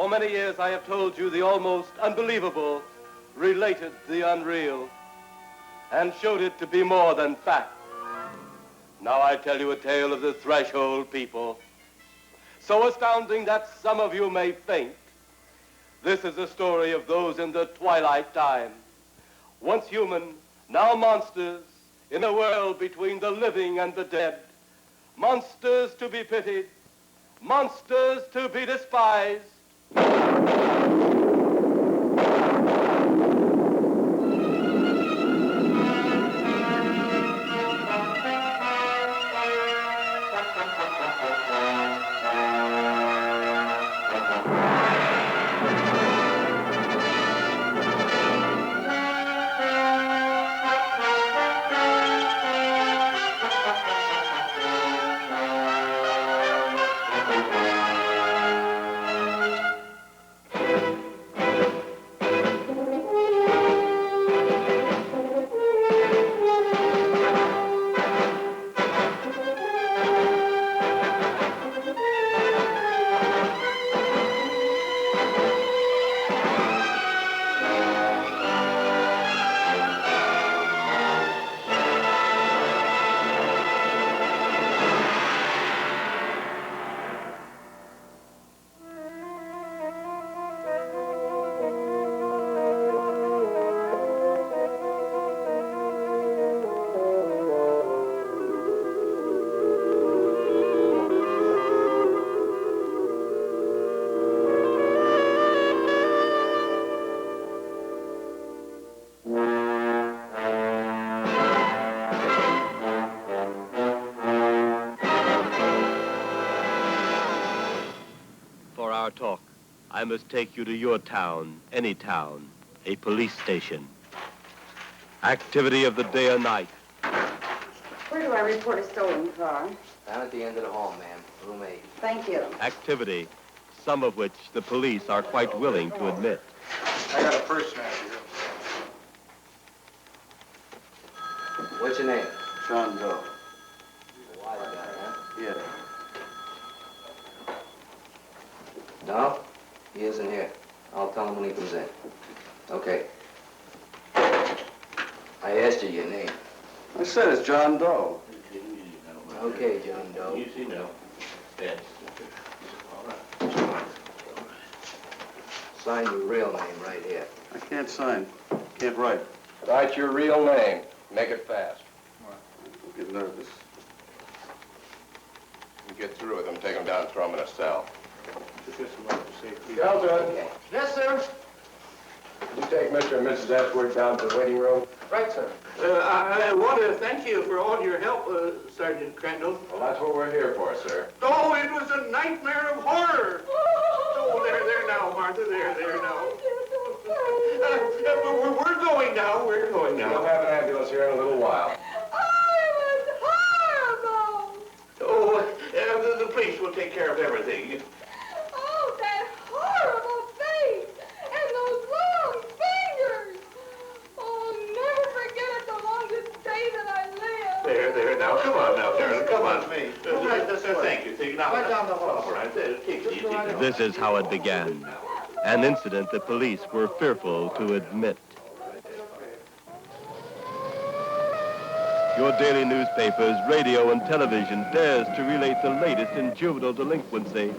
many years I have told you the almost unbelievable, related the unreal, and showed it to be more than fact. Now I tell you a tale of the threshold people, so astounding that some of you may faint. This is the story of those in the twilight time, once human, now monsters, in a world between the living and the dead. Monsters to be pitied, monsters to be despised. Talk. I must take you to your town, any town, a police station. Activity of the day or night. Where do I report a stolen car? Down at the end of the hall, ma'am. Room 8. Thank you. Activity, some of which the police are quite willing to admit. I got a purse snatcher here. What's your name? John Doe. Wise guy, huh? Yeah. No? He isn't here. I'll tell him when he comes in. Okay. I asked you your name. I said it's John Doe. Okay, John Doe. You see now. Yes. Sign your real name right here. I can't sign. Can't write. Write your real name. Make it fast. Don't get nervous. You get through with him, take him down and throw him in a cell. Okay. Yes, sir. Did you take Mr. and Mrs. Ashworth down to the waiting room? Right, sir. I want to thank you for all your help, Sergeant Crandall. Well, that's what we're here for, sir. Oh, it was a nightmare of horror. Oh, there now, Martha, there now. We're going now, we're going We'll now. have an ambulance here in a little while. Oh, the police will take care of everything. Oh, that horrible face and those long fingers. Oh, never forget it the longest day that I live. There now. Come on now, Darren. Come on. Thank you. Now, Right down the hall. All right, take it easy. This is how it began. An incident the police were fearful to admit. Your daily newspapers, radio, and television dares to relate the latest in juvenile delinquency.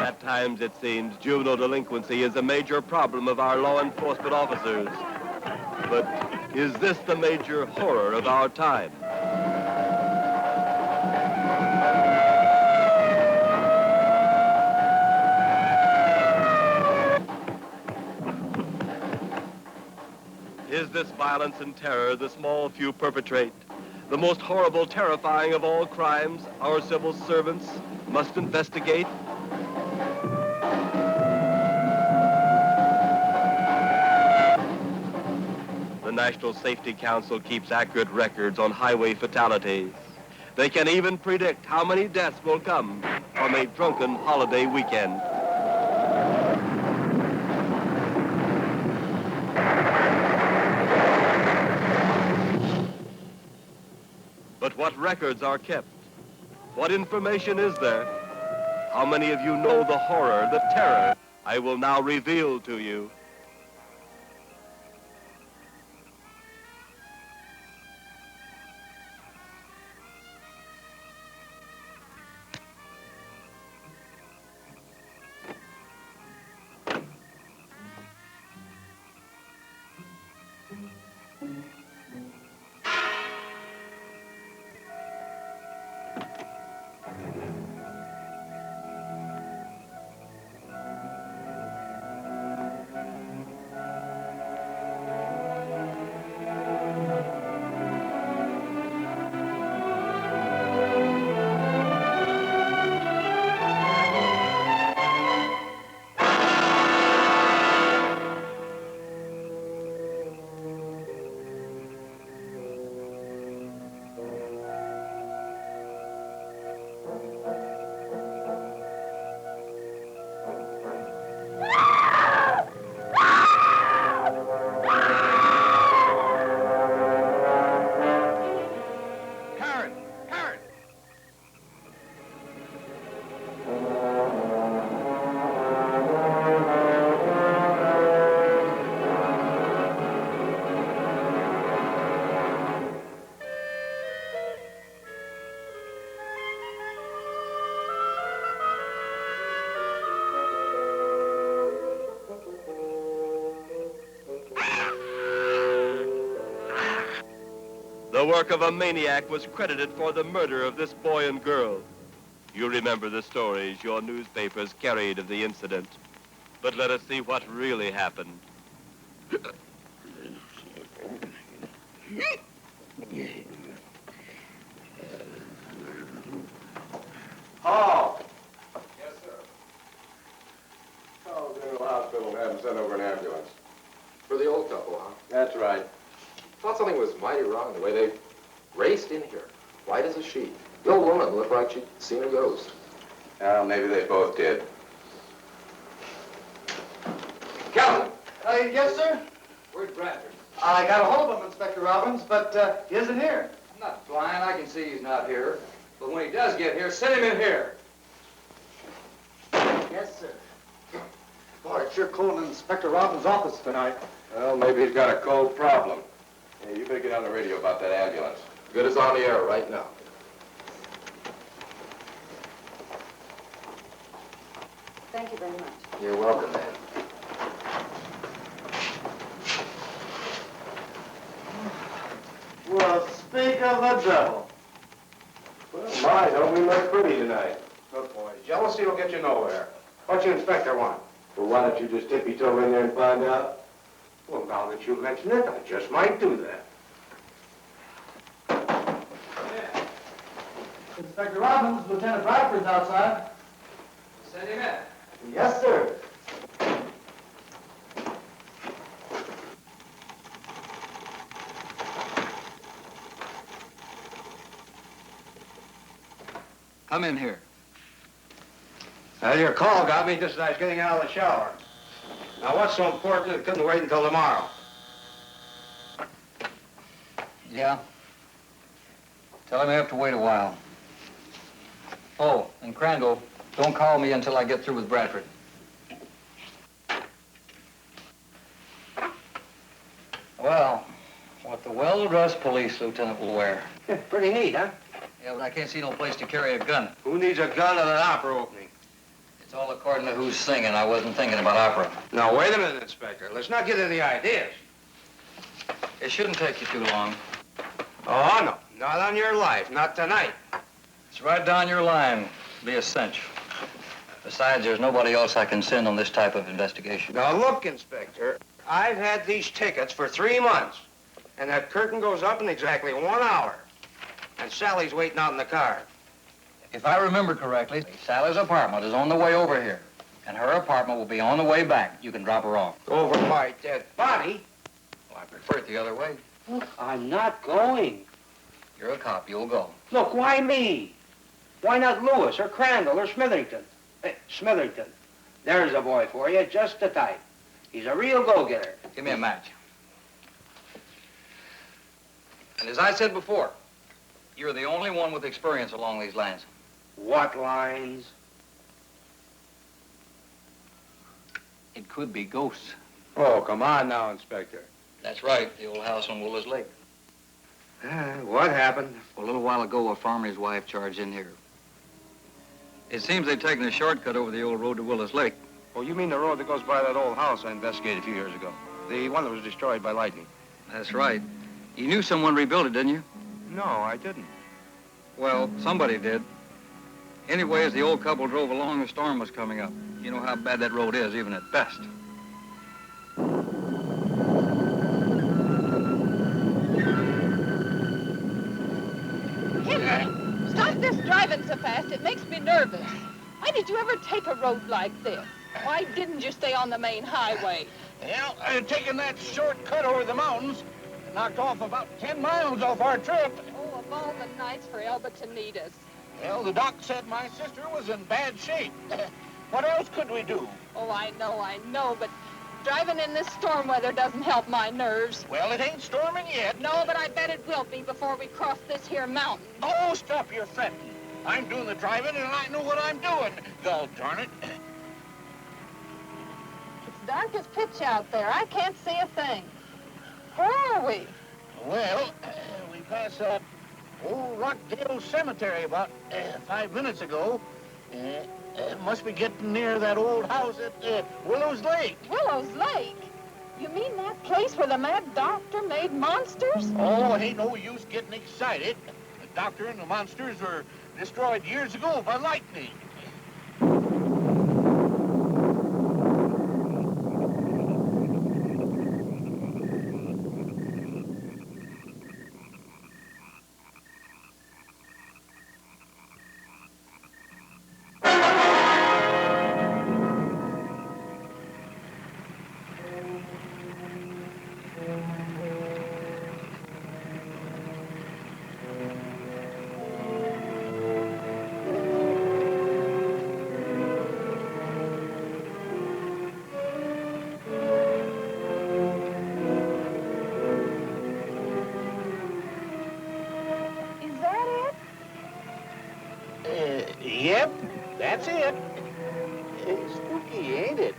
At times, it seems, juvenile delinquency is a major problem of our law enforcement officers. But is this the major horror of our time? Is this violence and terror the small few perpetrate? The most horrible, terrifying of all crimes our civil servants must investigate? The National Safety Council keeps accurate records on highway fatalities. They can even predict how many deaths will come from a drunken holiday weekend. But what records are kept? What information is there? How many of you know the horror, the terror I will now reveal to you? The work of a maniac was credited for the murder of this boy and girl. You remember the stories your newspapers carried of the incident. But let us see what really happened. Paul! Yes, sir. Call the General Hospital and have them send over an ambulance. For the old couple, huh? That's right. Thought something was mighty wrong the way they raced in here, white as a sheet. The old woman looked like she'd seen a ghost. Well, maybe they both did. Calvin! Yes, sir? Where's Bradford? I got a hold of him, Inspector Robbins, but he isn't here. I'm not blind. I can see he's not here. But when he does get here, send him in here. Yes, sir. Boy, it's sure cold in Inspector Robbins' office tonight. Well, maybe he's got a cold problem. Hey, you better get on the radio about that ambulance. Good as on the air right now. Thank you very much. You're welcome, man. Well, speak of the devil. Well, my, don't we look pretty tonight? Look, boys, jealousy will get you nowhere. What you Inspector want? Well, why don't you just tippy-toe in there and find out? Well, now that you mention it, I just might do that. Inspector Robbins, Lieutenant Bradford's outside. Send him in. Yes, sir. Come in here. Well, your call got me just as I was getting out of the shower. Now, what's so important it couldn't wait until tomorrow? Yeah. Tell him I have to wait a while. Oh, and Crandall, don't call me until I get through with Bradford. Well, what the well-dressed police lieutenant will wear. Yeah, pretty neat, huh? Yeah, but I can't see no place to carry a gun. Who needs a gun at an opera opening? It's all according to who's singing. I wasn't thinking about opera. Now, wait a minute, Inspector. Let's not get any ideas. It shouldn't take you too long. Oh, no. Not on your life. Not tonight. It's right down your line. Be a cinch. Besides, there's nobody else I can send on this type of investigation. Now, look, Inspector. I've had these tickets for 3 months. And that curtain goes up in exactly 1 hour. And Sally's waiting out in the car. If I remember correctly, Sally's apartment is on the way over here. And her apartment will be on the way back. You can drop her off. Over my dead body? Well, I prefer it the other way. Look, I'm not going. You're a cop. You'll go. Look, why me? Why not Lewis or Crandall or Smitherington? Hey, Smitherington. There's a boy for you, just the type. He's a real go-getter. Give me a match. And as I said before, You're the only one with experience along these lines. What lines? It could be ghosts. Oh, come on now, Inspector. That's right, the old house on Willis Lake. What happened? A little while ago, a farmer and his wife charged in here. It seems they'd taken a shortcut over the old road to Willis Lake. Oh, you mean the road that goes by that old house I investigated a few years ago? The one that was destroyed by lightning? That's right. You knew someone rebuilt it, didn't you? No, I didn't. Well, somebody did. Anyway, as the old couple drove along, the storm was coming up. You know how bad that road is, even at best. Henry, stop this driving so fast. It makes me nervous. Why did you ever take a road like this? Why didn't you stay on the main highway? Well, taking that shortcut over the mountains knocked off about 10 miles off our trip. Oh, of all the nights for Elba to need us. Well, the doc said my sister was in bad shape. What else could we do? Oh, I know, but driving in this storm weather doesn't help my nerves. Well, it ain't storming yet. No, but I bet it will be before we cross this here mountain. Oh, stop your fretting. I'm doing the driving, and I know what I'm doing. God darn it. It's dark as pitch out there. I can't see a thing. Where are we? Well, we passed that old Rockdale Cemetery about 5 minutes ago. Must be getting near that old house at Willow's Lake. Willow's Lake? You mean that place where the mad doctor made monsters? Oh, ain't no use getting excited. The doctor and the monsters were destroyed years ago by lightning. Yep, that's it. It's spooky, ain't it?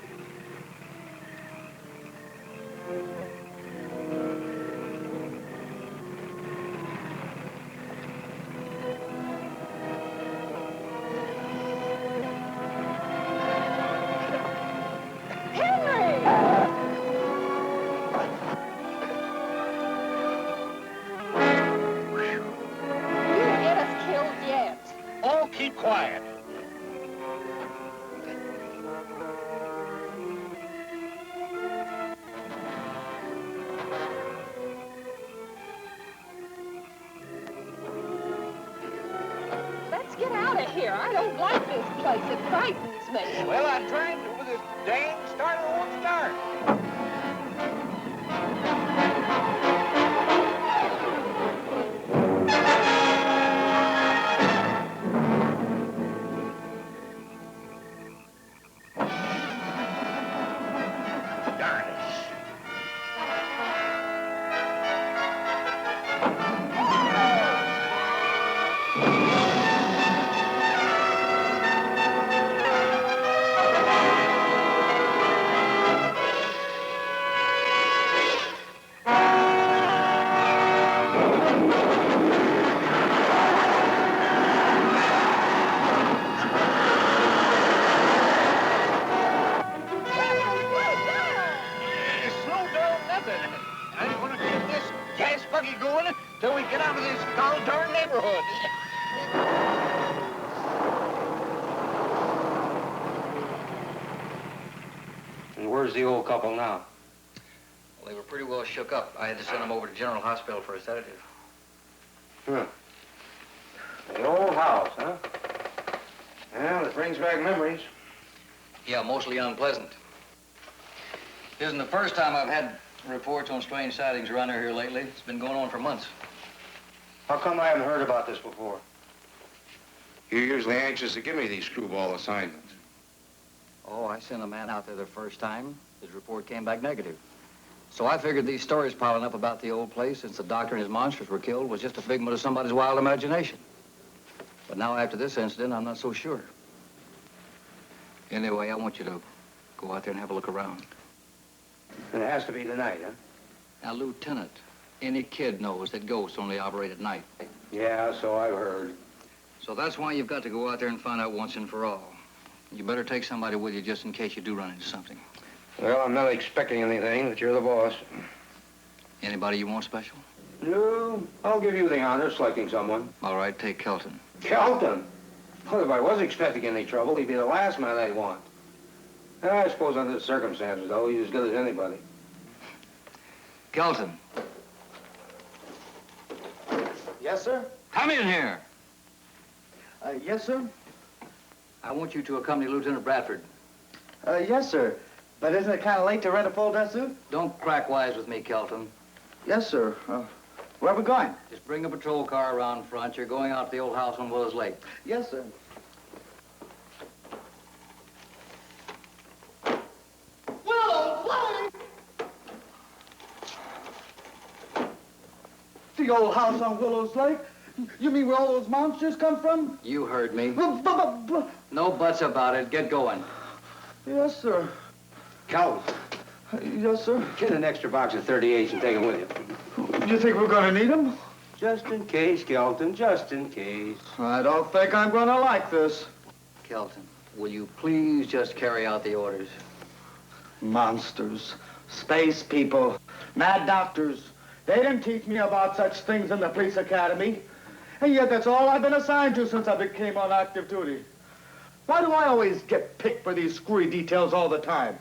Keep quiet. Let's get out of here. I don't like this place. It frightens me. Well, I'm trying to with this dang starter won't start. Till we get out of this darn neighborhood. And where's the old couple now? Well, they were pretty well shook up. I had to send them over to General Hospital for a sedative. Huh. The old house, huh? Well, it brings back memories. Yeah, mostly unpleasant. Isn't the first time I've had reports on strange sightings around here lately. It's been going on for months. How come I haven't heard about this before? You're usually anxious to give me these screwball assignments. Oh, I sent a man out there the first time. His report came back negative. So I figured these stories piling up about the old place since the doctor and his monsters were killed was just a figment of somebody's wild imagination. But now after this incident, I'm not so sure. Anyway, I want you to go out there and have a look around. And it has to be tonight, huh? Now, Lieutenant, any kid knows that ghosts only operate at night. Yeah, so I've heard. So that's why you've got to go out there and find out once and for all. You better take somebody with you just in case you do run into something. Well, I'm not expecting anything, but you're the boss. Anybody you want special? No, I'll give you the honor of selecting someone. All right, take Kelton. Kelton? Well, if I was expecting any trouble, he'd be the last man I'd want. I suppose under the circumstances, though, he's as good as anybody. Kelton. Yes, sir? Come in here. Yes, sir? I want you to accompany Lieutenant Bradford. Yes, sir. But isn't it kind of late to rent a full dress suit? Don't crack wise with me, Kelton. Yes, sir. Where are we going? Just bring a patrol car around front. You're going out to the old house on Willows Lake. Yes, sir. Willows Lake! The old house on Willows Lake? You mean where all those monsters come from? You heard me. But. No buts about it. Get going. Yes, sir. Kelton, Yes, sir. get an extra box of 38s and take them with you. You think we're going to need them? Just in case, Kelton, just in case. I don't think I'm going to like this. Kelton, will you please just carry out the orders? Monsters, space people, mad doctors. They didn't teach me about such things in the police academy. And yet that's all I've been assigned to since I became on active duty. Why do I always get picked for these screwy details all the time?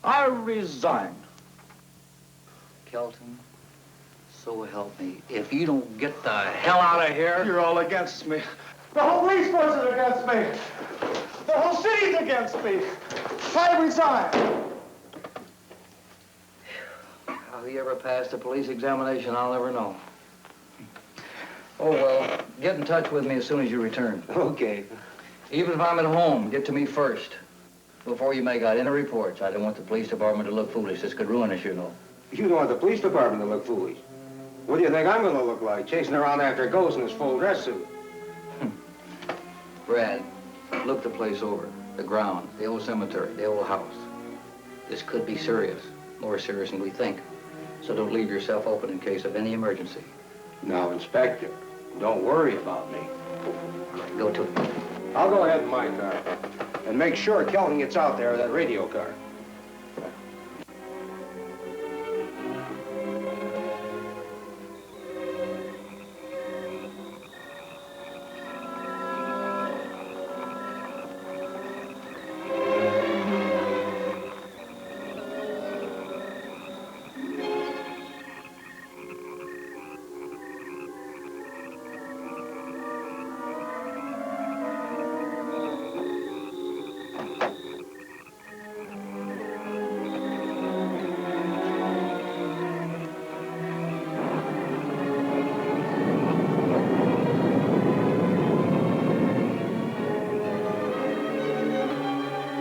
I resign. Kelton, so help me. If you don't get the hell out of here... You're all against me. The whole police force is against me. The whole city's against me. I resign. How he ever passed a police examination, I'll never know. Oh, well, get in touch with me as soon as you return. Okay. Even if I'm at home, get to me first. Before you make out any reports, I don't want the police department to look foolish. This could ruin us, you know. You don't want the police department to look foolish. What do you think I'm going to look like, chasing around after ghosts in this full dress suit? Brad, look the place over. The ground, the old cemetery, the old house. This could be serious, more serious than we think. So don't leave yourself open in case of any emergency. Now, Inspector, don't worry about me. Go to it. I'll go ahead in my car and make sure Kelton gets out there with that radio car.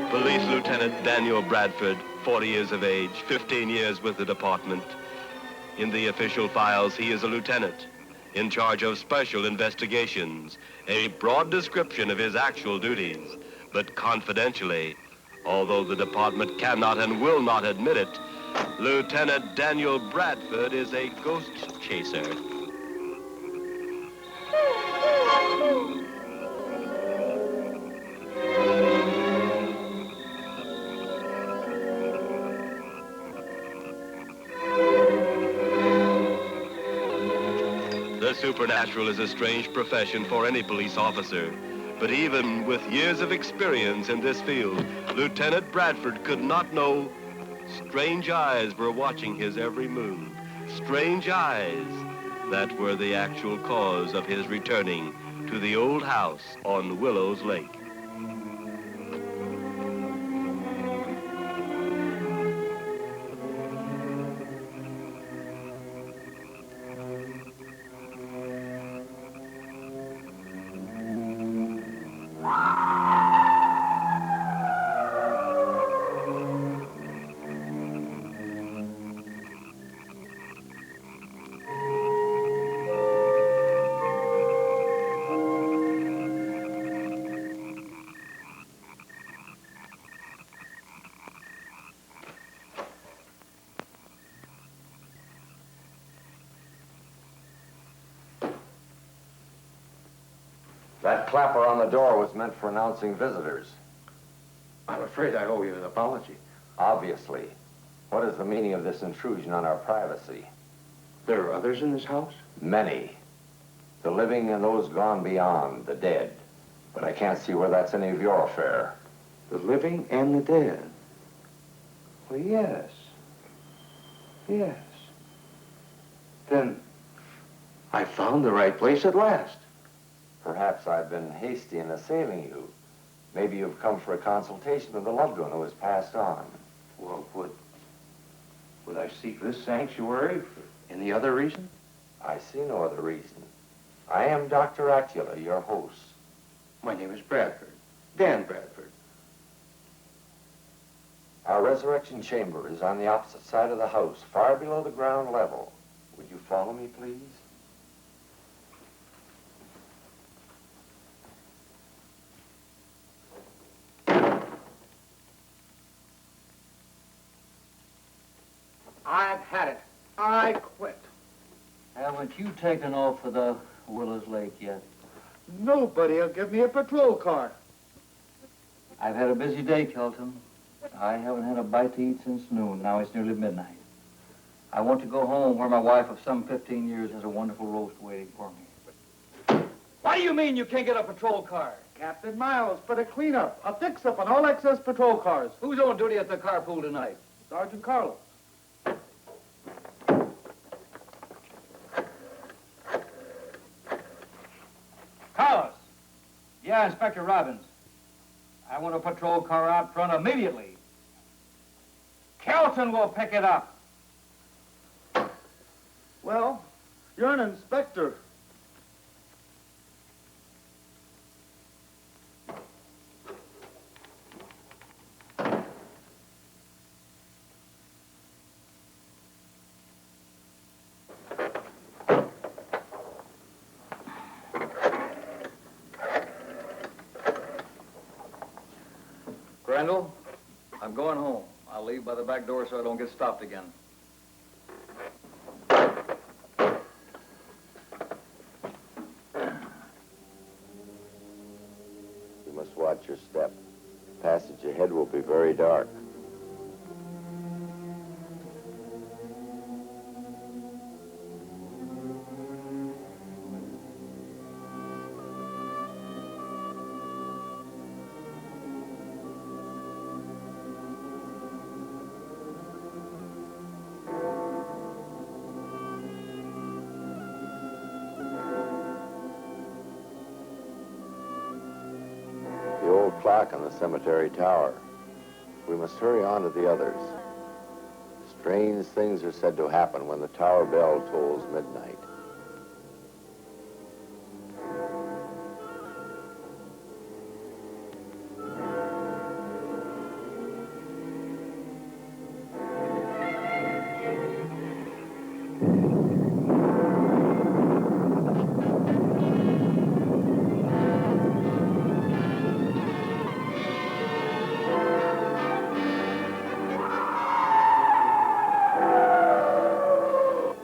Police Lieutenant Daniel Bradford, 40 years of age, 15 years with the department. In the official files, he is a lieutenant in charge of special investigations, a broad description of his actual duties, but confidentially, although the department cannot and will not admit it, Lieutenant Daniel Bradford is a ghost chaser. The supernatural is a strange profession for any police officer, but even with years of experience in this field, Lieutenant Bradford could not know strange eyes were watching his every move. Strange eyes that were the actual cause of his returning to the old house on Willows Lake. That clapper on the door was meant for announcing visitors. I'm afraid I owe you an apology. Obviously. What is the meaning of this intrusion on our privacy? There are others in this house? Many. The living and those gone beyond, the dead. But I can't see where that's any of your affair. The living and the dead? Well, yes. Yes. Then I found the right place at last. Perhaps I've been hasty in assailing you. Maybe you've come for a consultation with a loved one who has passed on. Well, would I seek this sanctuary for any other reason? I see no other reason. I am Dr. Acula, your host. My name is Bradford. Dan Bradford. Our resurrection chamber is on the opposite side of the house, far below the ground level. Would you follow me, please? I've had it. I quit. Haven't you taken off for the Willows Lake yet? Nobody'll give me a patrol car. I've had a busy day, Kelton. I haven't had a bite to eat since noon. Now it's nearly midnight. I want to go home where my wife of some 15 years has a wonderful roast waiting for me. What do you mean you can't get a patrol car? Captain Miles, for a cleanup, a fix-up on all excess patrol cars. Who's on duty at the carpool tonight? Sergeant Carlos. Carlos. Yeah, Inspector Robbins. I want a patrol car out front immediately. Kelton will pick it up. Well, you're an inspector. Crandall, I'm going home. I'll leave by the back door so I don't get stopped again. You must watch your step. The passage ahead will be very dark. Clock on the cemetery tower. We must hurry on to the others. Strange things are said to happen when the tower bell tolls midnight.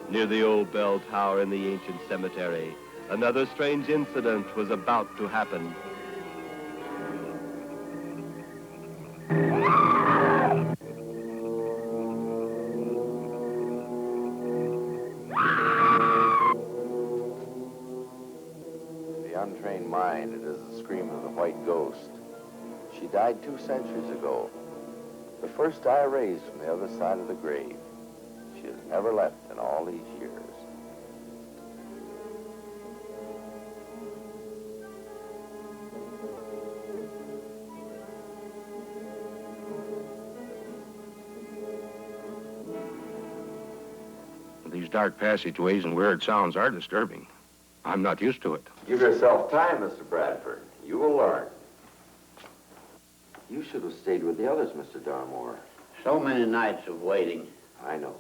Near the old bell tower in the ancient cemetery, another strange incident was about to happen. To the untrained mind, it is the scream of the white ghost. She died 2 centuries ago. The first I raised from the other side of the grave. She has never left in all these years. These dark passageways and weird sounds are disturbing. I'm not used to it. Give yourself time, Mr. Bradford. You will learn. You should have stayed with the others, Mr. Darmore. So many nights of waiting. I know.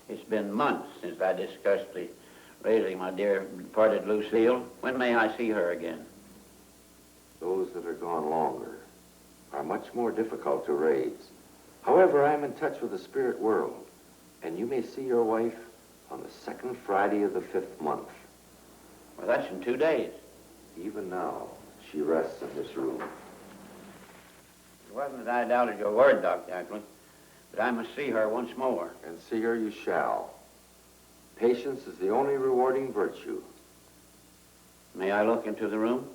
It's been months since I discussed the raising my dear departed Lucille. When may I see her again? Those that are gone longer are much more difficult to raise. However, I am in touch with the spirit world, and you may see your wife on the 2nd Friday of the 5th month. Well, that's in 2 days. Even now, she rests in this room. It wasn't that I doubted your word, Dr. Ackland, but I must see her once more. And see her you shall. Patience is the only rewarding virtue. May I look into the room?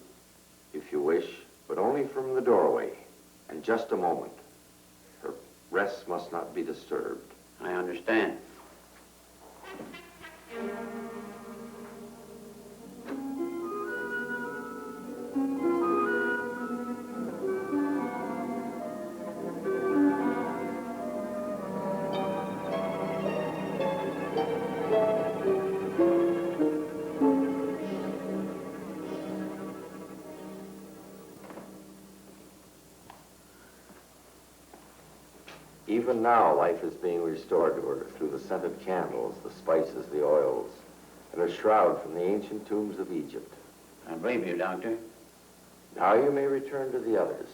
If you wish, but only from the doorway. And just a moment. Her rest must not be disturbed. I understand. Even now, life is being restored to her through the scented candles, the spices, the oils, and a shroud from the ancient tombs of Egypt. I believe you, Doctor. Now you may return to the others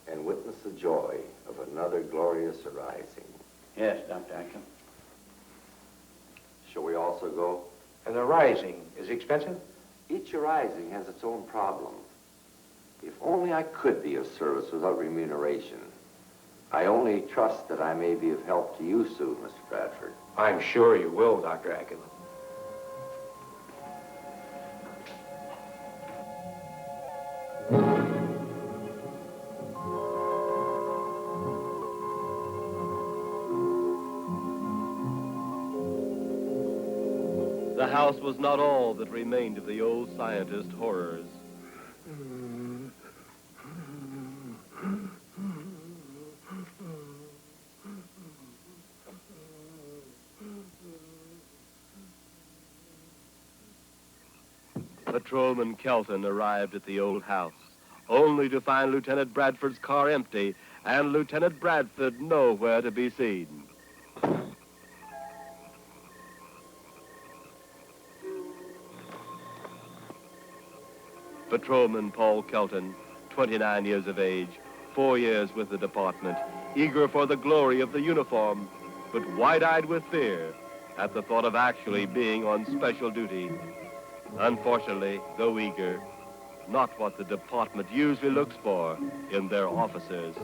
and witness the joy of another glorious arising. Yes, Dr. Ackland. Shall we also go? And the rising is expensive? Each arising has its own problem. If only I could be of service without remuneration. I only trust that I may be of help to you soon, Mr. Bradford. I'm sure you will, Dr. Ackland. The house was not all that remained of the old scientist horrors. Patrolman Kelton arrived at the old house, only to find Lieutenant Bradford's car empty and Lieutenant Bradford nowhere to be seen. Patrolman Paul Kelton, 29 years of age, 4 years with the department, eager for the glory of the uniform, but wide-eyed with fear at the thought of actually being on special duty. Unfortunately, though eager, not what the department usually looks for in their officers.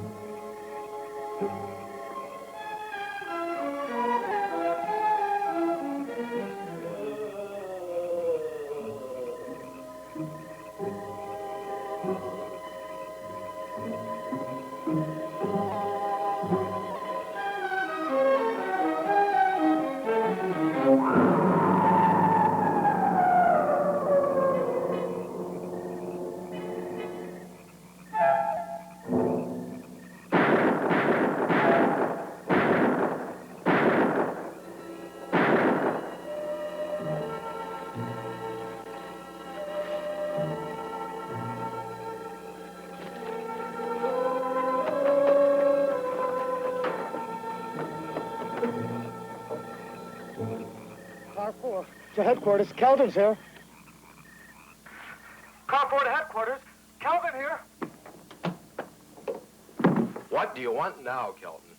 Car 4 to headquarters. Kelton's here. Car 4 to headquarters. Kelton here. What do you want now, Kelton?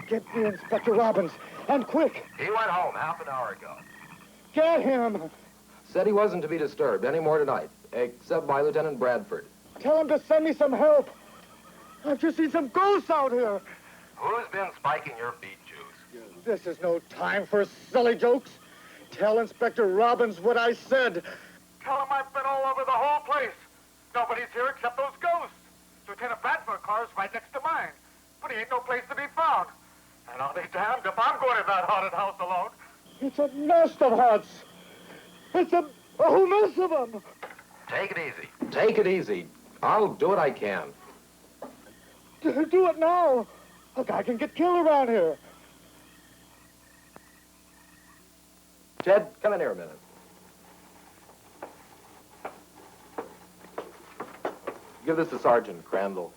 Get me Inspector Robbins, and quick. He went home half an hour ago. Get him. Said he wasn't to be disturbed any more tonight, except by Lieutenant Bradford. Tell him to send me some help. I've just seen some ghosts out here. Who's been spiking your beet juice? This is no time for silly jokes. Tell Inspector Robbins what I said. Tell him I've been all over the whole place. Nobody's here except those ghosts. Lieutenant Bradford's car's right next to mine, but he ain't no place to be found. And I'll be damned if I'm going to that haunted house alone. It's a nest of huts. It's a whole mess of them. Take it easy. Take it easy. I'll do what I can. Do it now. A guy can get killed around here. Ted, come in here a minute. Give this to Sergeant Crandall.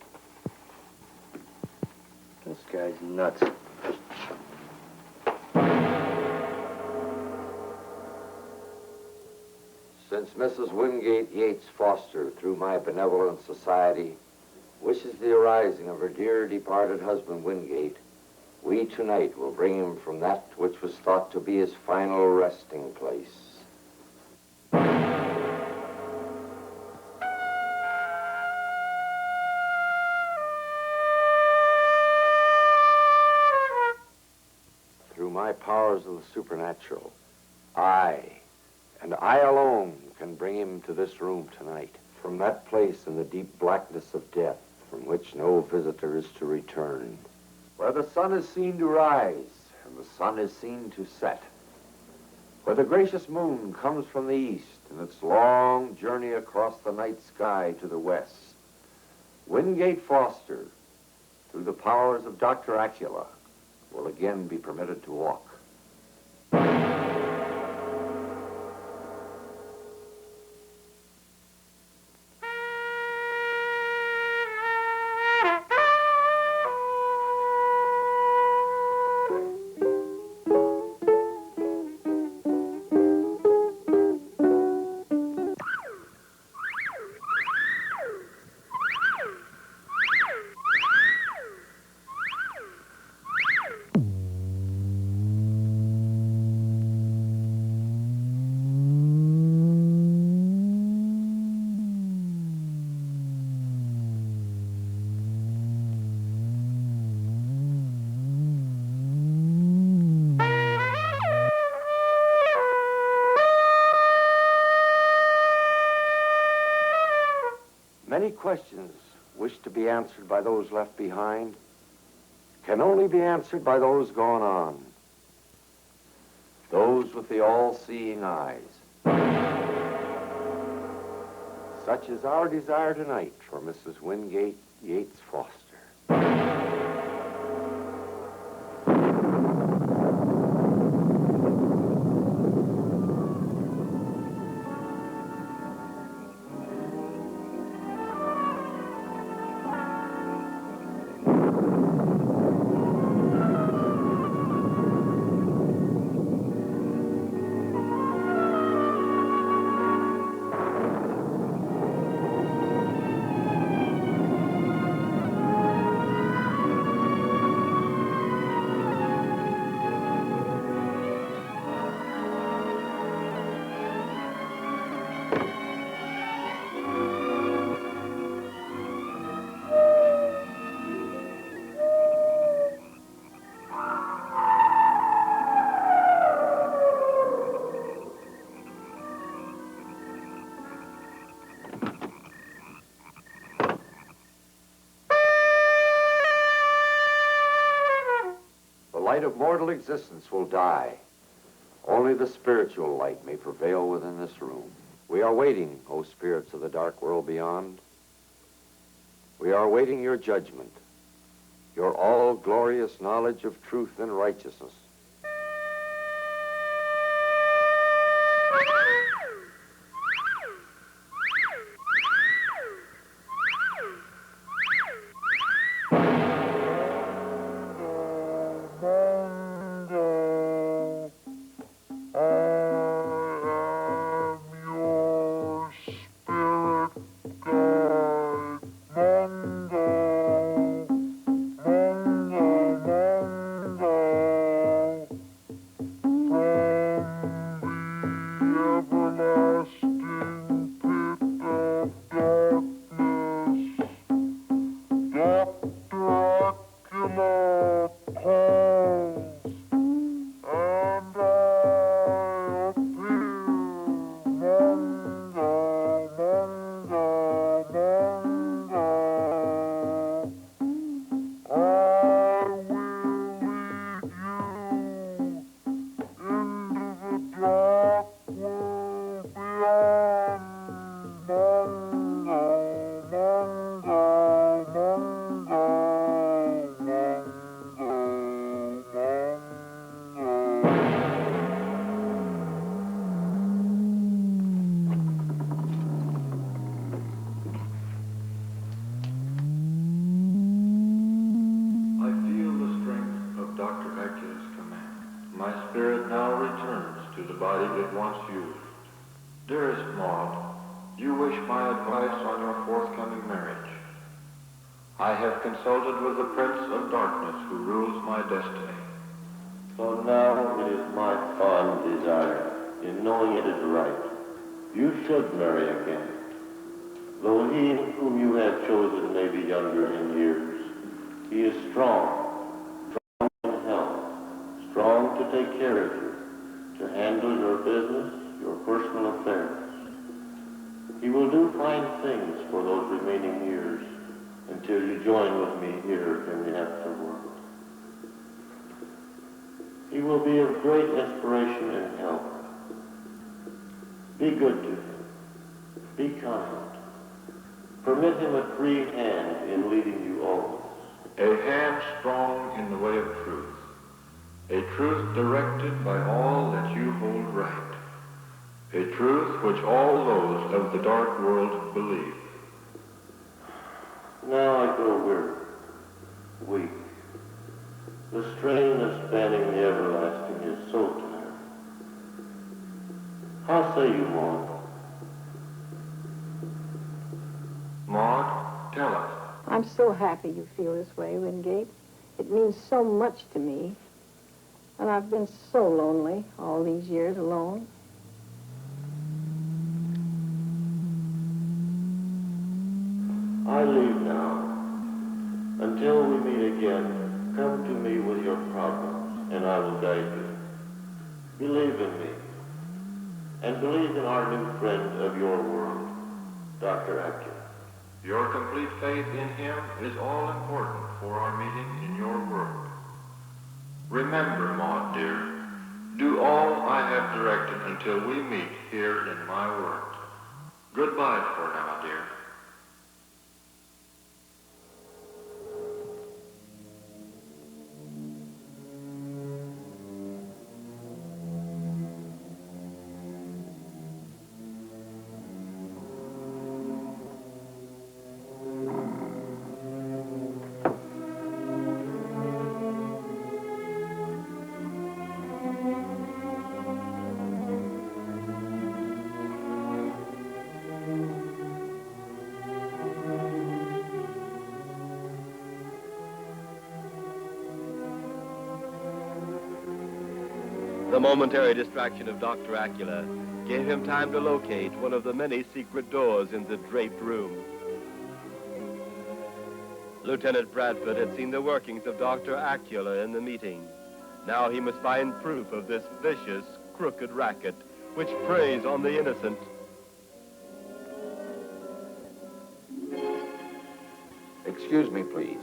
This guy's nuts. Since Mrs. Wingate Yates Foster, through my benevolent society, wishes the arising of her dear departed husband Wingate, we tonight will bring him from that which was thought to be his final resting place. powers of the supernatural. I, and I alone, can bring him to this room tonight, from that place in the deep blackness of death, from which no visitor is to return, where the sun is seen to rise and the sun is seen to set, where the gracious moon comes from the east in its long journey across the night sky to the west. Wingate Foster, through the powers of Dr. Acula, will again be permitted to walk. Many questions wished to be answered by those left behind can only be answered by those gone on, those with the all-seeing eyes. Such is our desire tonight for Mrs. Wingate Yates Foster. The light of mortal existence will die. Only the spiritual light may prevail within this room. We are waiting, O spirits of the dark world beyond. We are awaiting your judgment, your all-glorious knowledge of truth and righteousness. I have consulted with the Prince of Darkness who rules my destiny. So now it is my fond desire, in knowing it is right, you should marry again. Though he whom you have chosen may be younger in years, he is strong in health, strong to take care He will do fine things for those remaining years until you join with me here in the afterworld. He will be of great inspiration and help. Be good to him. Be kind. Permit him a free hand in leading you always. A hand strong in the way of truth. A truth directed by all that you hold right. A truth which all those of the dark world believe. Now I grow weary, weak. The strain of spanning the everlasting is so tiring. How say you, Maud? Maud, tell us. I'm so happy you feel this way, Wingate. It means so much to me. And I've been so lonely all these years alone. I leave now. Until we meet again, come to me with your problems, and I will guide you. Believe in me, and believe in our new friend of your world, Dr. Acula. Your complete faith in him is all important for our meeting in your world. Remember, Maud, dear, do all I have directed until we meet here in my world. Goodbye for now, dear. The momentary distraction of Dr. Acula gave him time to locate one of the many secret doors in the draped room. Lieutenant Bradford had seen the workings of Dr. Acula in the meeting. Now he must find proof of this vicious, crooked racket which preys on the innocent. Excuse me, please.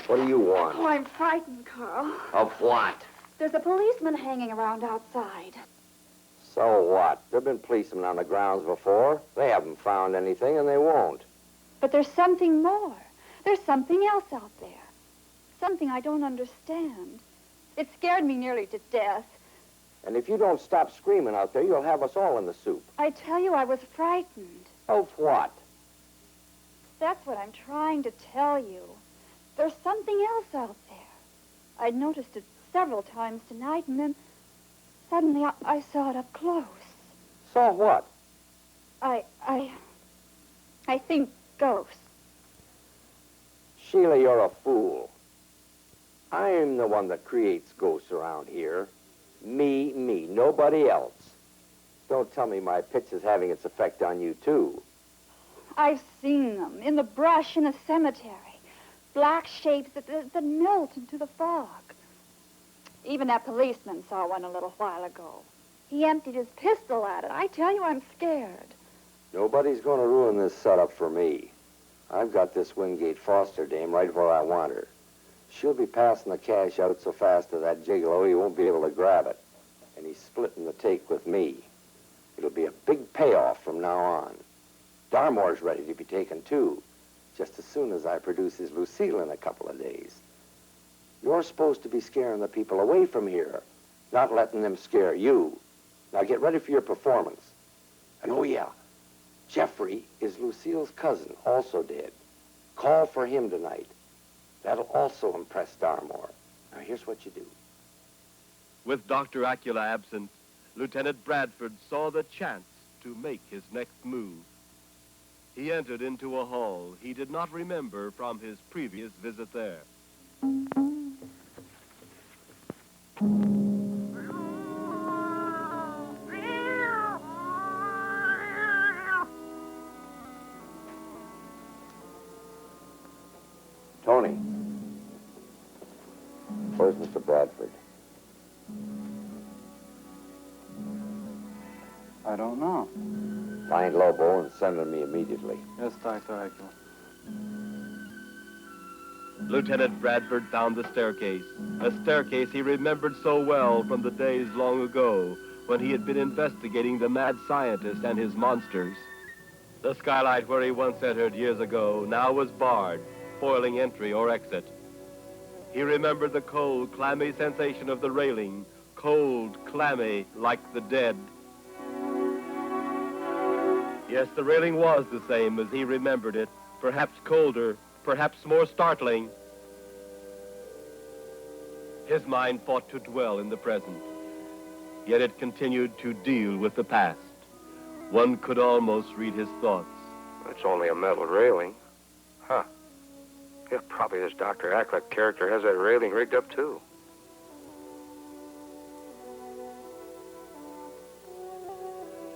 What do you want? Oh, I'm frightened, Carl. Of what? There's a policeman hanging around outside. So what? There have been policemen on the grounds before. They haven't found anything, and they won't. But there's something more. There's something else out there. Something I don't understand. It scared me nearly to death. And if you don't stop screaming out there, you'll have us all in the soup. I tell you, I was frightened. Of what? That's what I'm trying to tell you. There's something else out there. I'd noticed it several times tonight, and then suddenly I saw it up close. Saw what? I think ghosts. Sheila, you're a fool. I'm the one that creates ghosts around here. Me, nobody else. Don't tell me my pitch is having its effect on you, too. I've seen them in the brush in a cemetery. Black shapes that melt into the fog. Even that policeman saw one a little while ago. He emptied his pistol at it. I tell you, I'm scared. Nobody's going to ruin this setup for me. I've got this Wingate Foster dame right where I want her. She'll be passing the cash out so fast to that gigolo he won't be able to grab it. And he's splitting the take with me. It'll be a big payoff from now on. Darmore's ready to be taken, too, just as soon as I produce his Lucille in a couple of days. You're supposed to be scaring the people away from here, not letting them scare you. Now get ready for your performance. And oh yeah, Jeffrey is Lucille's cousin, also dead. Call for him tonight. That'll also impress Darmore. Now here's what you do. With Dr. Acula absent, Lieutenant Bradford saw the chance to make his next move. He entered into a hall he did not remember from his previous visit there. Tony. Where's Mr. Bradford? I don't know. Find Lobo and send him to me immediately. Yes, Dr. Eichel. Lieutenant Bradford found the staircase, a staircase he remembered so well from the days long ago when he had been investigating the mad scientist and his monsters. The skylight where he once entered years ago now was barred, foiling entry or exit. He remembered the cold, clammy sensation of the railing, cold, clammy, like the dead. Yes, the railing was the same as he remembered it, perhaps colder, perhaps more startling. His mind fought to dwell in the present, yet it continued to deal with the past. One could almost read his thoughts. It's only a metal railing. Huh. Yeah, probably this Dr. Acklet character has that railing rigged up, too.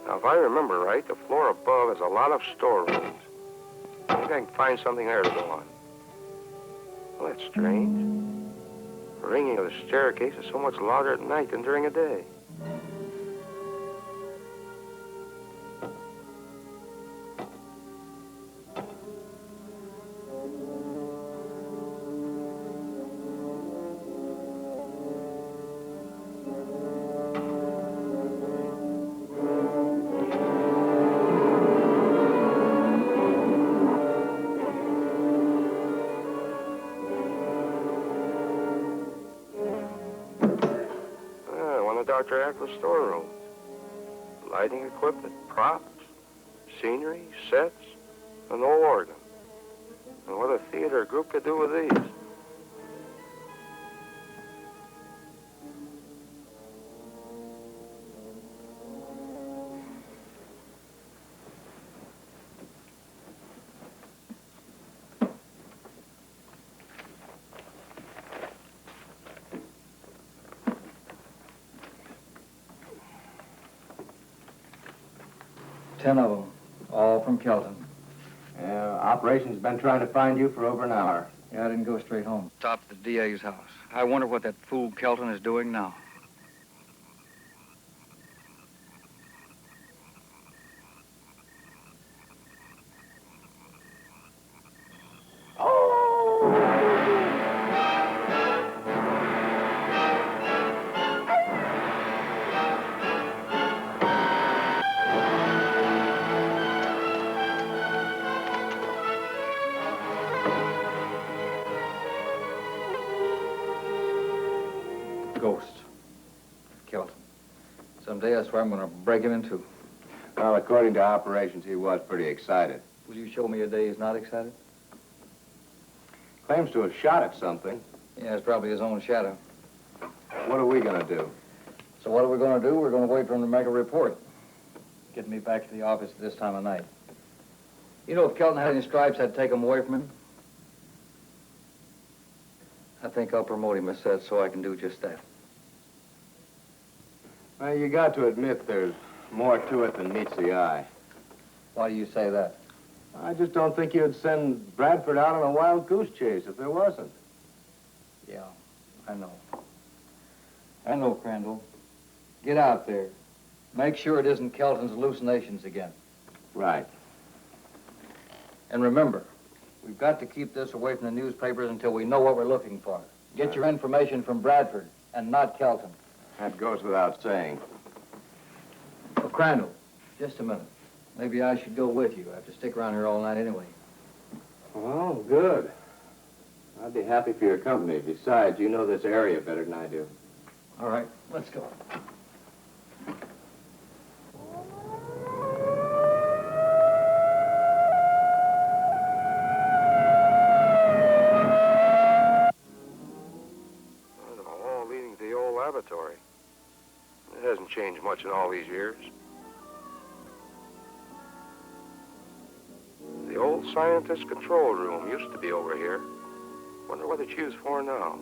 Now, if I remember right, the floor above has a lot of storerooms. I think I can find something there to go on. Well, that's strange. The ringing of the staircase is so much louder at night than during the day. Dr. Ackles' storerooms. Lighting equipment, props, scenery, sets, an old organ. And what a theater group could do with these. Ten of them, all from Kelton. Operation's been trying to find you for over an hour. Yeah, I didn't go straight home. Stopped at the DA's house. I wonder what that fool Kelton is doing now. Ghost. Kelton. Someday I swear I'm going to break him in two. Well, according to operations, he was pretty excited. Will you show me a day he's not excited? Claims to have shot at something. Yeah, it's probably his own shadow. What are we going to do? So what are we going to do? We're going to wait for him to make a report. Get me back to the office at this time of night. You know, if Kelton had any stripes, I'd take them away from him. I think I'll promote him as said so I can do just that. Well, you got to admit there's more to it than meets the eye. Why do you say that? I just don't think you'd send Bradford out on a wild goose chase if there wasn't. Yeah, I know. I know, Crandall. Get out there. Make sure it isn't Kelton's hallucinations again. Right. And remember, we've got to keep this away from the newspapers until we know what we're looking for. Get your information from Bradford and not Kelton. That goes without saying. Oh, Crandall, just a minute. Maybe I should go with you. I have to stick around here all night anyway. Well, good. I'd be happy for your company. Besides, you know this area better than I do. All right, let's go. There's a hall leading to the old laboratory. It hasn't changed much in all these years. The old scientist control room used to be over here. Wonder what it's used for now.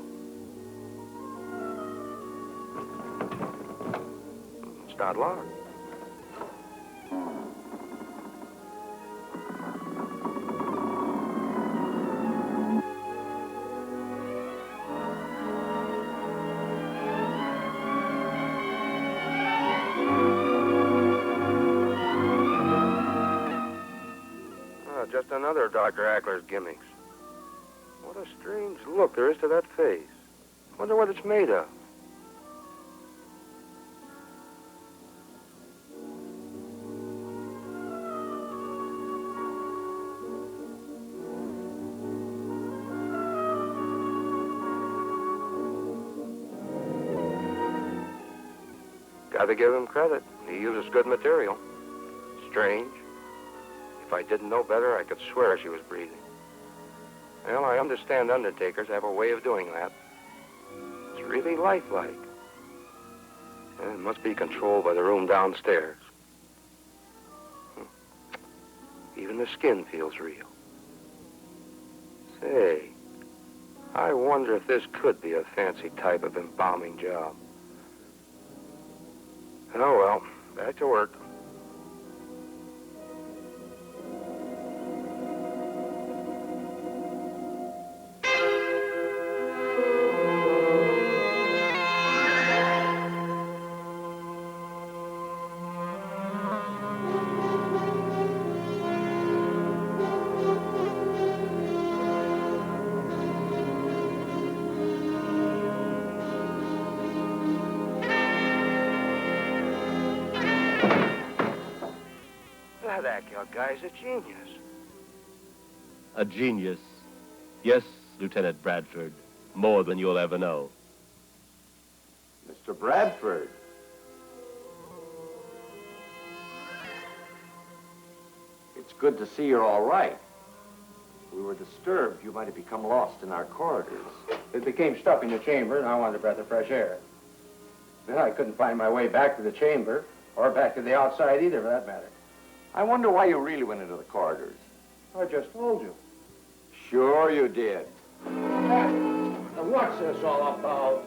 It's not locked. just another of Dr. Ackler's gimmicks. What a strange look there is to that face. Wonder what it's made of. Gotta give him credit. He uses good material. Strange. If I didn't know better, I could swear she was breathing. Well, I understand undertakers have a way of doing that. It's really lifelike. And it must be controlled by the room downstairs. Even the skin feels real. Say, I wonder if this could be a fancy type of embalming job. Oh, well, back to work. That guy's a genius. A genius. Yes, Lieutenant Bradford. More than you'll ever know. Mr. Bradford. It's good to see you're all right. We were disturbed. You might have become lost in our corridors. It became stuffy in the chamber, and I wanted a breath of fresh air. Then I couldn't find my way back to the chamber, or back to the outside either, for that matter. I wonder why you really went into the corridors. I just told you. Sure you did. What's this all about?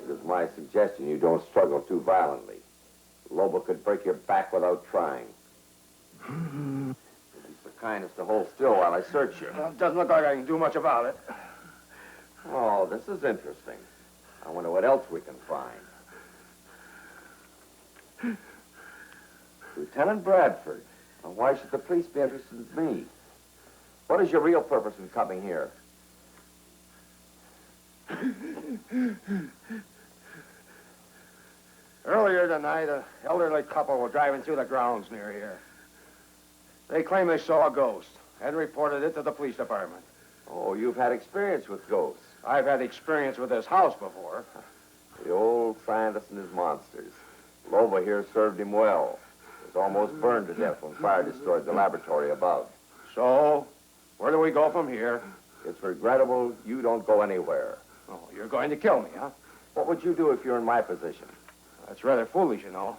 It is my suggestion you don't struggle too violently. Lobo could break your back without trying. You'd be so kind as to hold still while I search you. Well, it doesn't look like I can do much about it. Oh, this is interesting. I wonder what else we can find. Lieutenant Bradford. Now, why should the police be interested in me? What is your real purpose in coming here? Earlier tonight, an elderly couple were driving through the grounds near here. They claim they saw a ghost and reported it to the police department. Oh, you've had experience with ghosts. I've had experience with this house before. The old scientist and his monsters. Lobo here served him well. He was almost burned to death when fire destroyed the laboratory above. So, where do we go from here? It's regrettable you don't go anywhere. Oh, you're going to kill me, huh? What would you do if you're in my position? That's rather foolish, you know.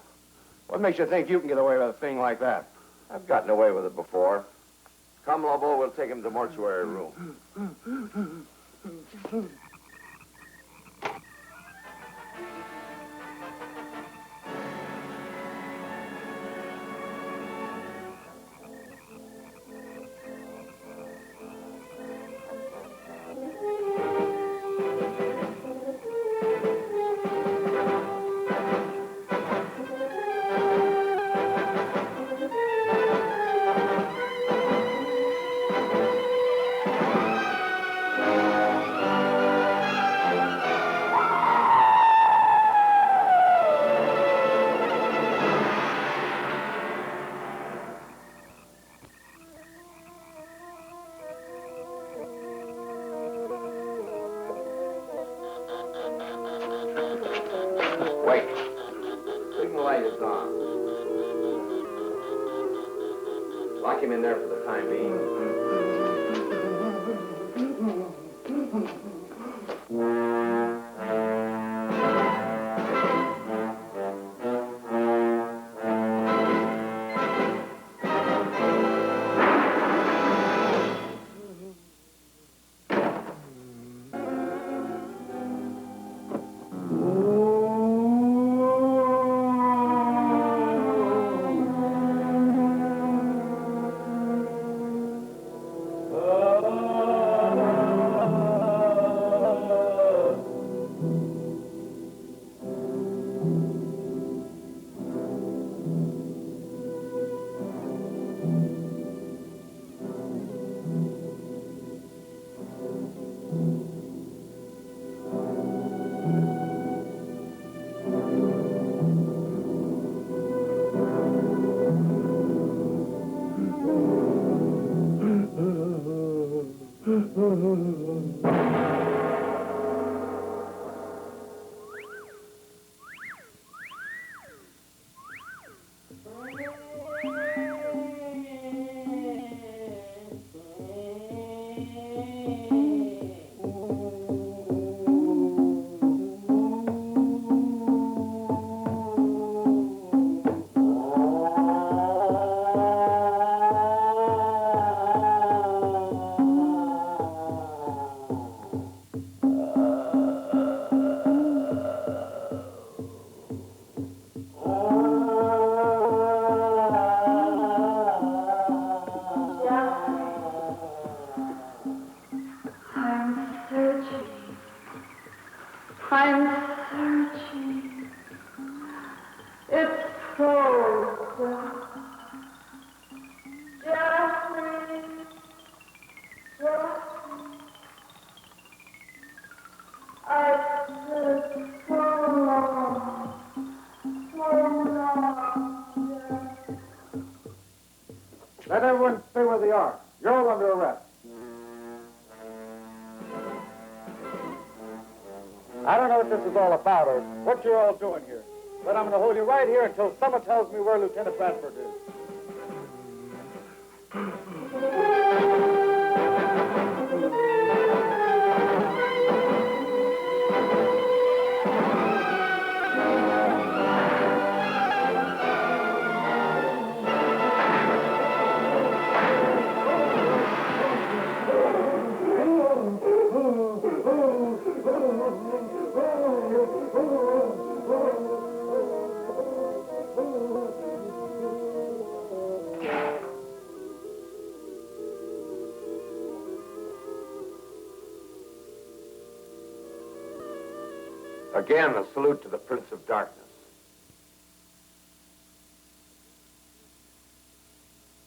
What makes you think you can get away with a thing like that? I've gotten away with it before. Come, Lobo, we'll take him to the mortuary room. Wait. Signal light is on. Lock him in there for the time being. I'm searching. It's so dark. Jeffrey. Jeffrey. I've searched so long. So long, Jeffrey. Let everyone stay where they are. You're all under arrest. I don't know what this is all about or what you're all doing here, but I'm going to hold you right here until someone tells me where Lieutenant Bradford is. Again, a salute to the Prince of Darkness.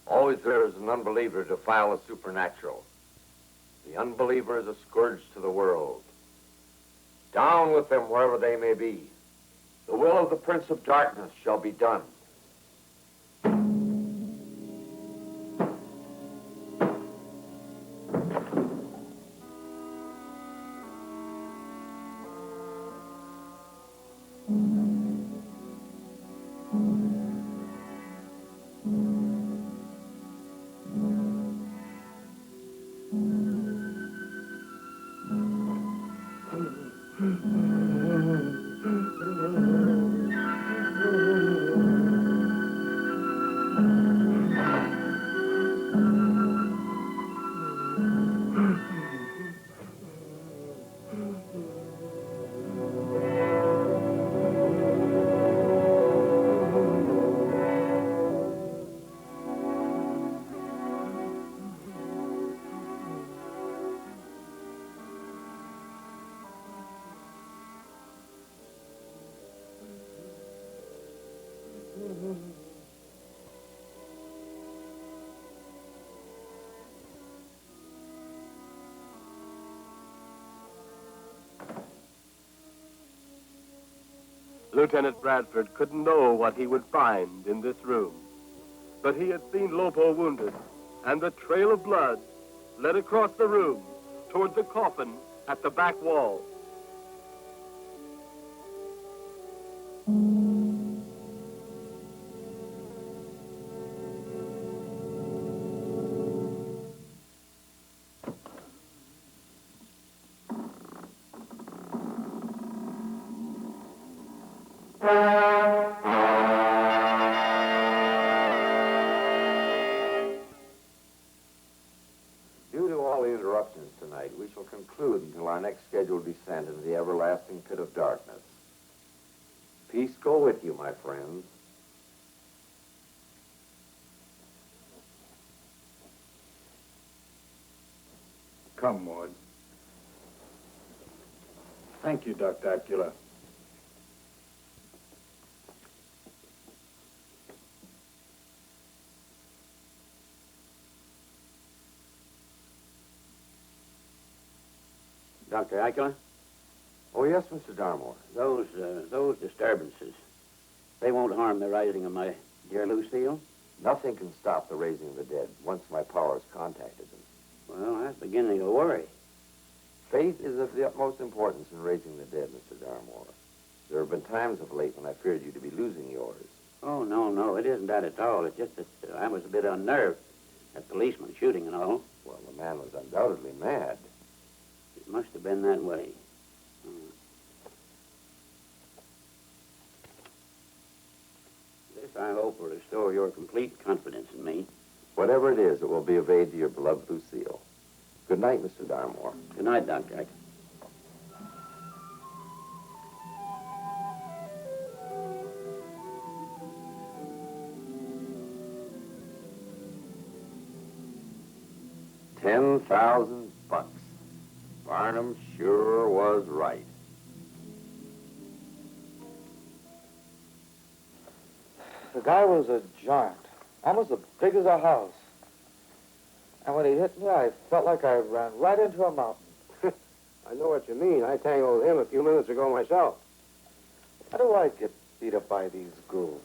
Always there is an unbeliever to defile the supernatural. The unbeliever is a scourge to the world. Down with them wherever they may be. The will of the Prince of Darkness shall be done. Lieutenant Bradford couldn't know what he would find in this room. But he had seen Lopo wounded, and the trail of blood led across the room toward the coffin at the back wall. Due to all the interruptions tonight, we shall conclude until our next scheduled descent into the everlasting pit of darkness. Peace go with you, my friends. Come, Maud. Thank you, Dr. Acula. Dr. Acula, Oh, yes, Mr. Darmore. those disturbances, they won't harm the rising of my dear Lucille? Nothing can stop the raising of the dead once my powers contacted them. Well, that's beginning to worry. Faith is of the utmost importance in raising the dead, Mr. Darmore. There have been times of late when I feared you to be losing yours. Oh, no, it isn't that at all. It's just that I was a bit unnerved. That policeman shooting and all. Well, the man was undoubtedly mad. It must have been that way. This, I hope, will restore your complete confidence in me. Whatever it is, it will be of aid to your beloved Lucille. Good night, Mr. Darmore. Good night, Doctor. $10,000. Barnum sure was right. The guy was a giant, almost as big as a house. And when he hit me, I felt like I ran right into a mountain. I know what you mean. I tangled with him a few minutes ago myself. How do I get beat up by these ghouls?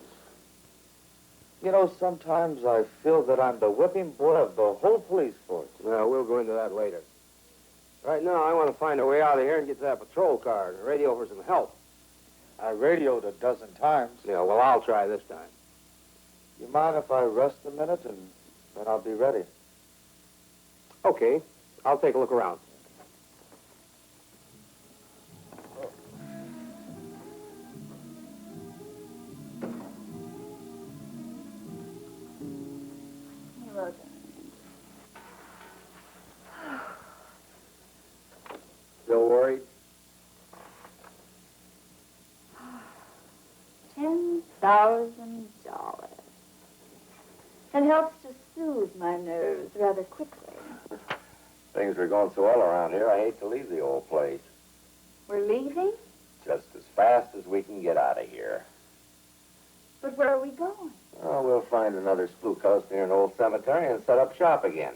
You know, sometimes I feel that I'm the whipping boy of the whole police force. Well, we'll go into that later. Right now, I want to find a way out of here and get to that patrol car and radio for some help. I radioed a dozen times. Yeah, well, I'll try this time. You mind if I rest a minute and then I'll be ready? Okay. I'll take a look around. Hello, Still worried? $10,000. It helps to soothe my nerves rather quickly. Things are going so well around here, I hate to leave the old place. We're leaving? Just as fast as we can get out of here. But where are we going? Oh, we'll find another spook house near an old cemetery and set up shop again.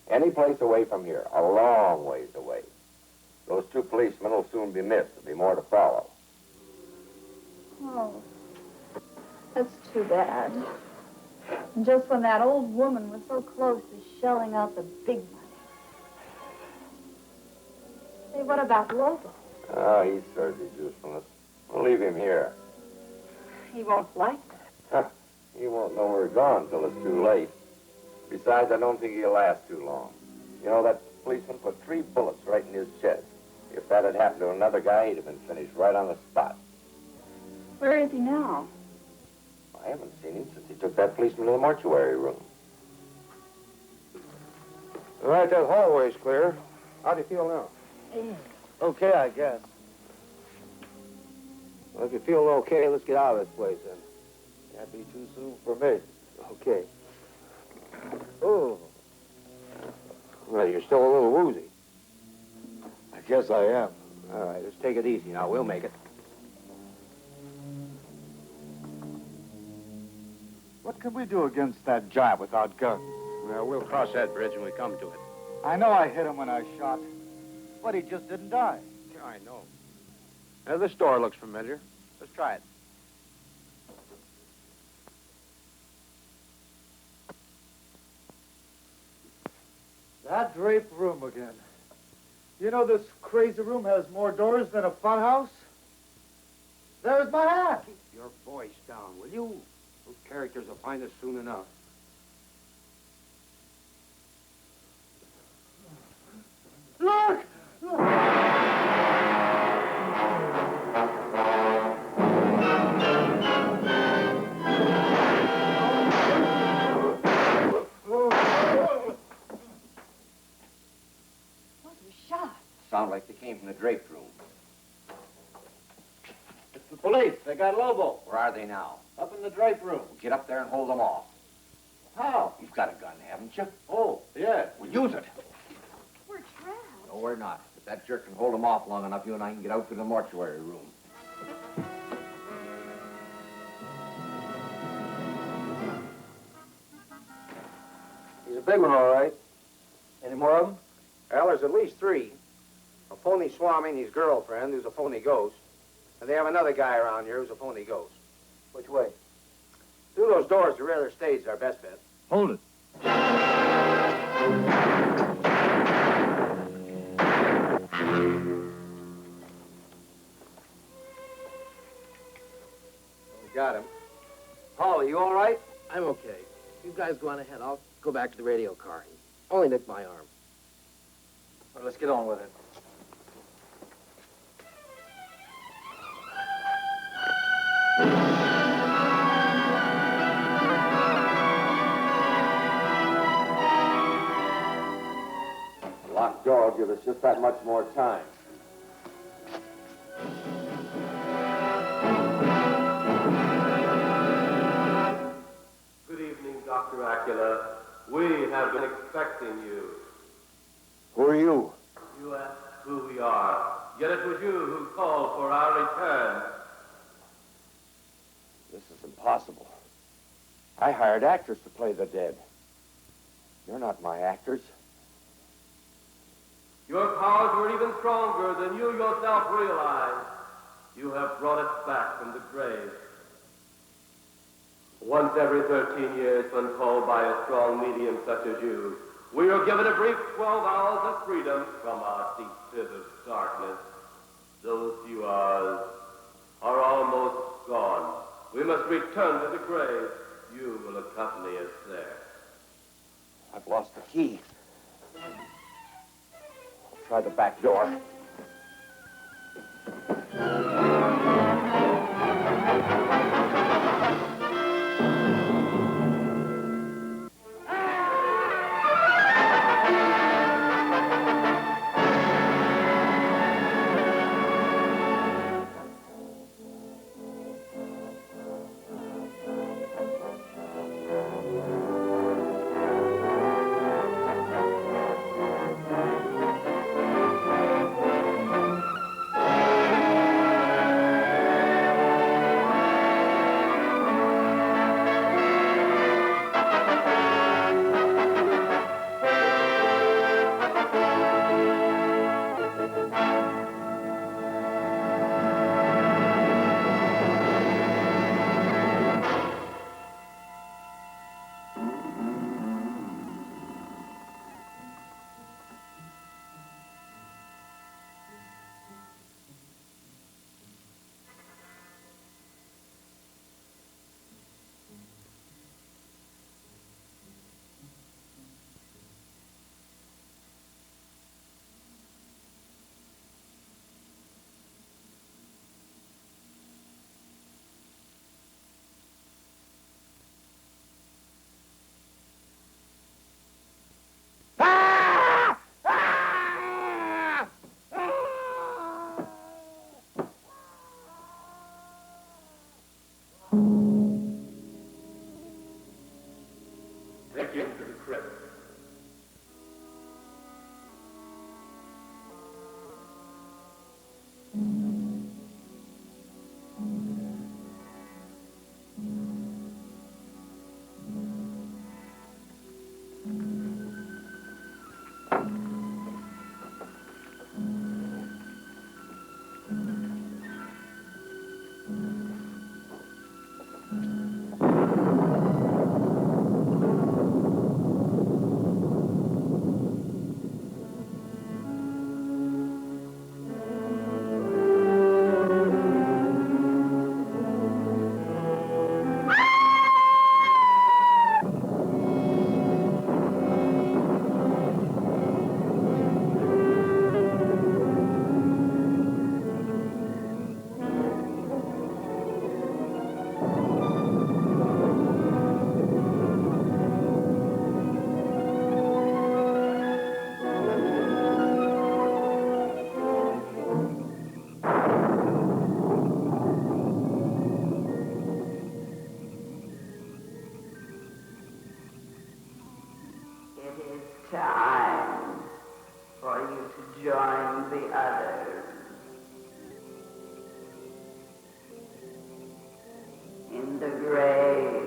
Any place away from here, a long ways away. Those two policemen will soon be missed. There'll be more to follow. Oh, that's too bad. And just when that old woman was so close to shelling out the big money. Say, what about Lobo? Oh, he's served his usefulness. We'll leave him here. He won't like that. He won't know we're gone till it's too late. Besides, I don't think he'll last too long. You know, that policeman put 3 bullets right in his chest. If that had happened to another guy, he'd have been finished right on the spot. Where is he now? I haven't seen him since he took that policeman to the mortuary room. All right, that hallway's clear. How do you feel now? Okay, I guess. Well, if you're feeling okay, let's get out of this place, then. Can't be too soon for me. Okay. Oh. Well, you're still a little woozy. I guess I am. All right, let's take it easy now. We'll make it. What can we do against that giant without guns? Well, we'll cross that bridge when we come to it. I know I hit him when I shot, but he just didn't die. Yeah, I know. Now, this door looks familiar. Let's try it. That draped room again. You know this crazy room has more doors than a funhouse? There's my hat. Keep your voice down, will you? Those characters will find us soon enough. Look! Sound like they came from the draped room. It's the police. They got Lobo. Where are they now? Up in the draped room. Get up there and hold them off. How? You've got a gun, haven't you? Oh, yeah. Well, use it. We're trapped. No, we're not. If that jerk can hold them off long enough, you and I can get out to the mortuary room. He's a big one, all right. Any more of them? Well, there's at least 3. A phony Swami and his girlfriend, who's a phony ghost. And they have another guy around here who's a phony ghost. Which way? Through those doors, the rear of the stage is our best bet. Hold it. We got him. Paul, you all right? I'm okay. You guys go on ahead. I'll go back to the radio car. Only nicked my arm. Well, let's get on with it. The locked door will give us just that much more time. Good evening, Dr. Acula. We have been expecting you. Who are you? You asked who we are, yet it was you who called for our return. This is impossible. I hired actors to play the dead. You're not my actors. Your powers were even stronger than you yourself realize. You have brought it back from the grave. Once every 13 years, when called by a strong medium such as you, we are given a brief 12 hours of freedom from our deep pit of darkness. Those few hours are almost gone. We must return to the grave. You will accompany us there. I've lost the key. I'll try the back door. Take him to the crypt. Time for you to join the others in the grave.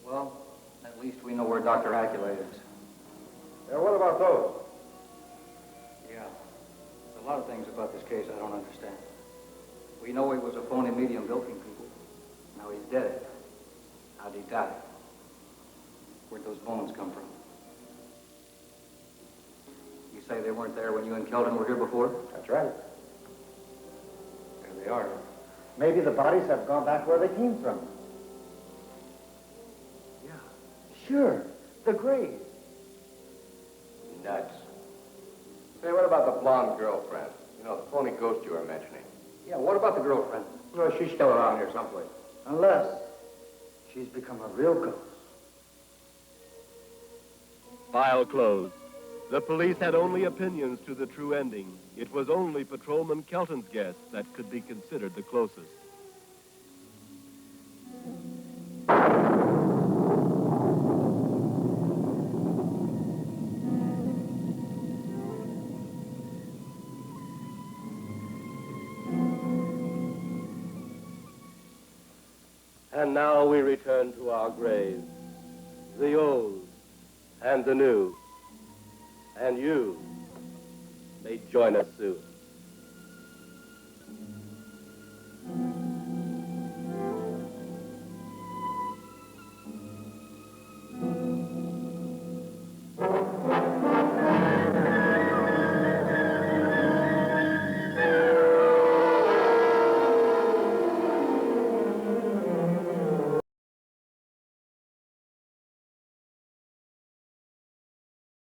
Well, at least we know where Dr. Acculate is. Yeah, what about those? Yeah. There's a lot of things about this case I don't understand. We know he was a phony medium bilking people. Now he's dead. How'd he die? Where'd those bones come from? You say they weren't there when you and Kelton were here before? That's right. There they are. Maybe the bodies have gone back where they came from. Yeah. Sure, the grave. Nuts. Say, what about the blonde girlfriend? You know, the phony ghost you were mentioning. Yeah, what about the girlfriend? Well, she's still around here someplace. Unless she's become a real ghost. File closed. The police had only opinions to the true ending. It was only Patrolman Kelton's guess that could be considered the closest. And now we return to our graves, the old and the new. And you may join us soon.